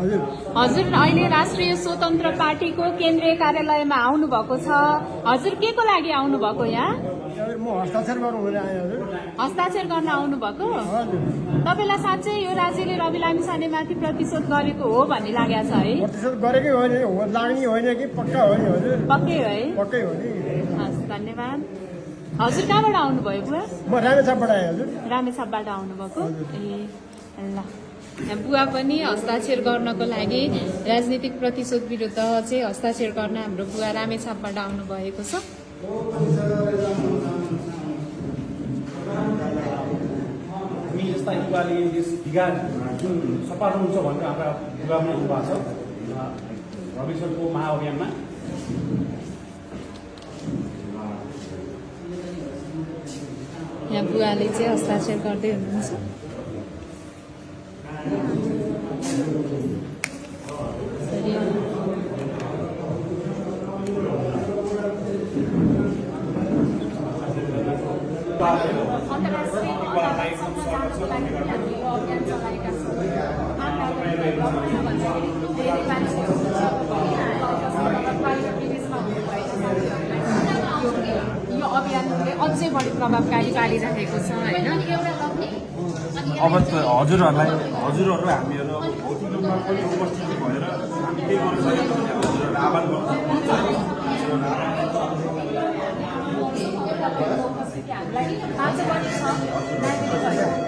हजुर अहिले राष्ट्रिय स्वतन्त्र पार्टीको केन्द्रीय कार्यालयमा आउनु भएको छ। हजुर के को लागि आउनु भएको यहाँ? म हस्ताक्षर गर्नु हुँदै आएँ हजुर। हस्ताक्षर गर्न आउनु भएको? हजुर। तपाईलाई साँच्चै यो राज्यले रवि लामिछानेमाथि प्रतिशोध गरेको हो भन्ने लागेको छ है? प्रतिशोध गरेकै होइन, लाग्ने होइन कि पक्का हो नि हजुर। पक्कै है? पक्कै हो नि। हस् धन्यवाद। हजुर कहाँबाट आउनुभयो बुवा? म रामेछापबाट आएँ हजुर। रामेछापबाट आउनुभएको? ए ल, यहाँ बुवा पनि हस्ताक्षर गर्नको लागि राजनीतिक प्रतिशोध विरुद्ध चाहिँ हस्ताक्षर गर्न हाम्रो बुवा रामेछापबाट आउनु भएको छ। हामी जस्ता युवाले यस विघात जुन सफल हुन्छ भनेर हाम्रा युवा पनि युवा छ रविशरको महाअभियानमा यहाँ बुवाले चाहिँ हस्ताक्षर गर्दै हुनुहुन्छ। यो अभियानले अझै बढी प्रभावकारी पारिरहेको छ होइन? अब हजुरहरूलाई हामीहरू अब भौतिक रूपमा पनि उपस्थित भएर हामी केही गर्न सकेको भने हजुरहरूलाई आह्वान गर्छौँ। हामीलाई आज पनि छ